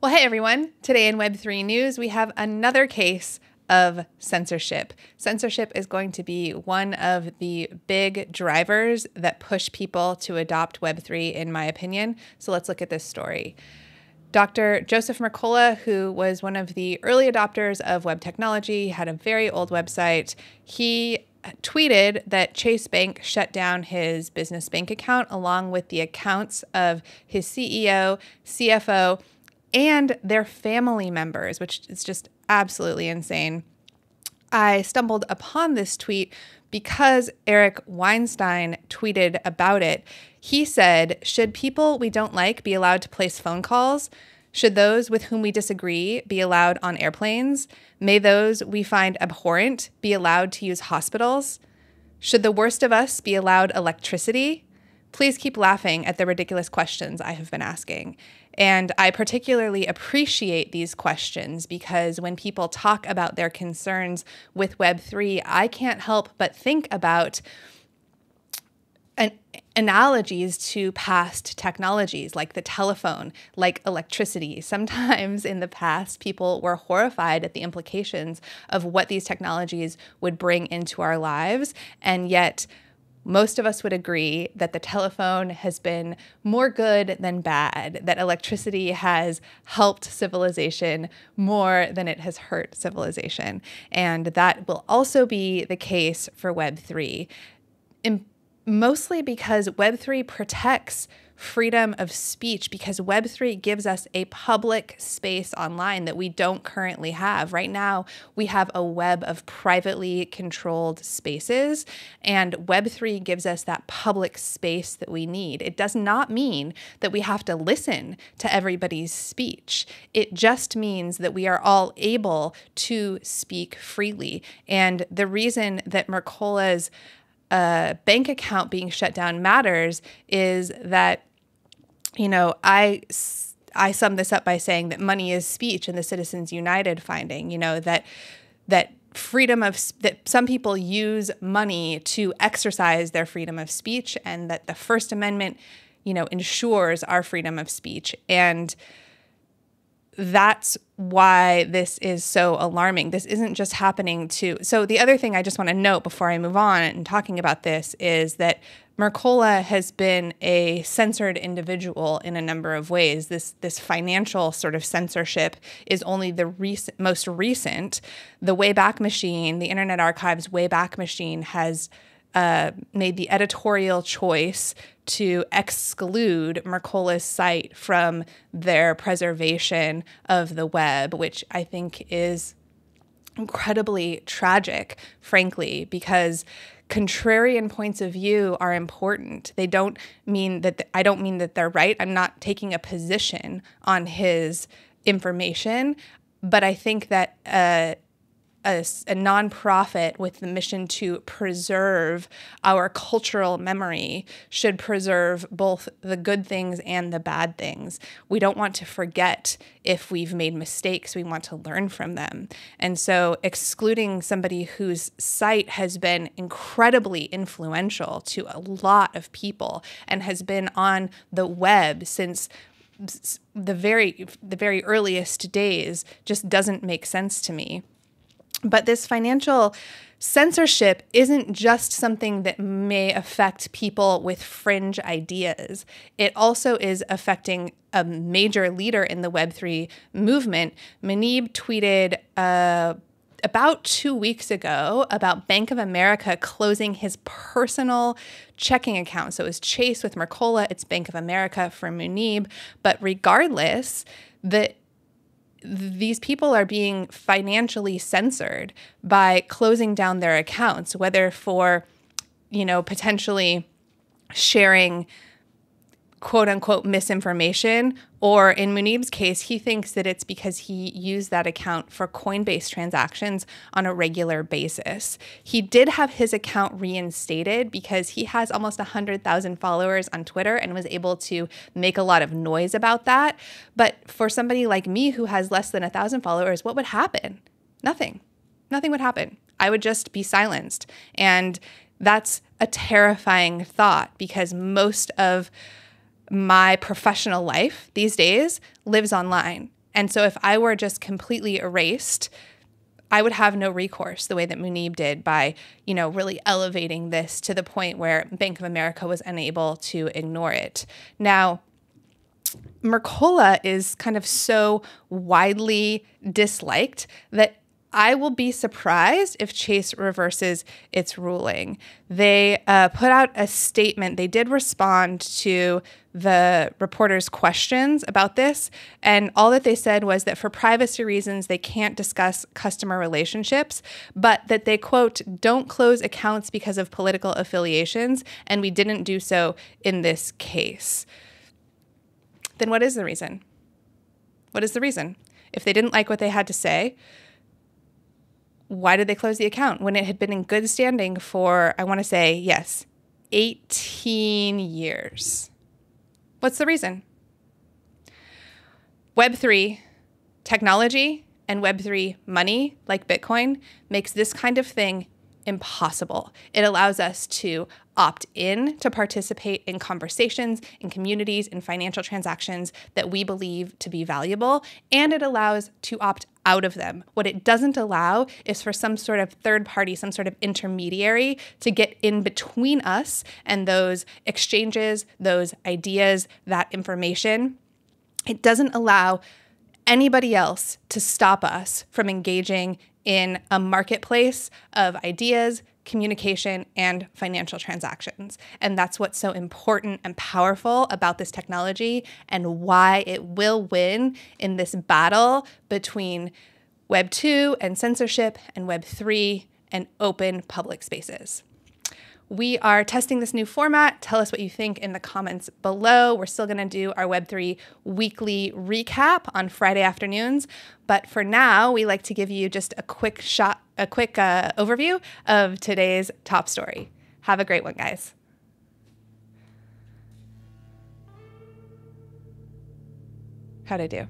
Well, hey everyone. Today in Web3 News, we have another case of censorship. Censorship is going to be one of the big drivers that push people to adopt Web3, in my opinion. So let's look at this story. Dr. Joseph Mercola, who was one of the early adopters of web technology, had a very old website. He tweeted that Chase Bank shut down his business bank account along with the accounts of his CEO, CFO, and their family members, which is just absolutely insane. I stumbled upon this tweet because Eric Weinstein tweeted about it. He said, "Should people we don't like be allowed to place phone calls? Should those with whom we disagree be allowed on airplanes? May those we find abhorrent be allowed to use hospitals? Should the worst of us be allowed electricity? Please keep laughing at the ridiculous questions I have been asking." And I particularly appreciate these questions because when people talk about their concerns with Web3, I can't help but think about analogies to past technologies like the telephone, like electricity. Sometimes in the past, people were horrified at the implications of what these technologies would bring into our lives, and yet most of us would agree that the telephone has been more good than bad, that electricity has helped civilization more than it has hurt civilization. And that will also be the case for Web3, mostly because Web3 protects freedom of speech, because Web3 gives us a public space online that we don't currently have. Right now, we have a web of privately controlled spaces, and Web3 gives us that public space that we need. It does not mean that we have to listen to everybody's speech. It just means that we are all able to speak freely. And the reason that Mercola's bank account being shut down matters is that, I sum this up by saying that money is speech in the Citizens United finding, that freedom that some people use money to exercise their freedom of speech, and that the First Amendment, ensures our freedom of speech. And that's why this is so alarming. This isn't just happening so the other thing I just want to note before I move on in talking about this is that Mercola has been a censored individual in a number of ways. This financial sort of censorship is only the most recent. The Wayback Machine, the Internet Archive's Wayback Machine, has made the editorial choice to exclude Mercola's site from their preservation of the web, which I think is incredibly tragic, frankly, because contrarian points of view are important. They don't mean that I don't mean that they're right. I'm not taking a position on his information, but I think that a nonprofit with the mission to preserve our cultural memory should preserve both the good things and the bad things. We don't want to forget if we've made mistakes. We want to learn from them. And so excluding somebody whose site has been incredibly influential to a lot of people and has been on the web since the very earliest days just doesn't make sense to me. But this financial censorship isn't just something that may affect people with fringe ideas. It also is affecting a major leader in the Web3 movement. Muneeb tweeted about 2 weeks ago about Bank of America closing his personal checking account. So it was Chase with Mercola, it's Bank of America for Muneeb. But regardless, these people are being financially censored by closing down their accounts, whether for, potentially sharing quote unquote misinformation, or in Muneeb's case, he thinks that it's because he used that account for Coinbase transactions on a regular basis. He did have his account reinstated because he has almost 100,000 followers on Twitter and was able to make a lot of noise about that. But for somebody like me who has less than 1,000 followers, what would happen? Nothing. Nothing would happen. I would just be silenced. And that's a terrifying thought because most of my professional life these days lives online. And so if I were just completely erased, I would have no recourse the way that Munib did by, really elevating this to the point where Bank of America was unable to ignore it. Now, Mercola is kind of so widely disliked that I will be surprised if Chase reverses its ruling. They put out a statement. They did respond to the reporters' questions about this, and all that they said was that for privacy reasons, they can't discuss customer relationships, but that they, quote, don't close accounts because of political affiliations, and we didn't do so in this case. Then what is the reason? What is the reason? If they didn't like what they had to say, why did they close the account when it had been in good standing for, I want to say, yes, 18 years? What's the reason? Web3 technology and Web3 money, like Bitcoin, makes this kind of thing impossible. It allows us to opt in to participate in conversations, in communities, in financial transactions that we believe to be valuable, and it allows to opt out of them. What it doesn't allow is for some sort of third party, some sort of intermediary to get in between us and those exchanges, those ideas, that information. It doesn't allow anybody else to stop us from engaging in a marketplace of ideas, communication, and financial transactions. And that's what's so important and powerful about this technology and why it will win in this battle between Web 2 and censorship and Web 3 and open public spaces. We are testing this new format. Tell us what you think in the comments below. We're still going to do our Web3 weekly recap on Friday afternoons. But for now, we like to give you just a quick overview of today's top story. Have a great one, guys. How'd I do?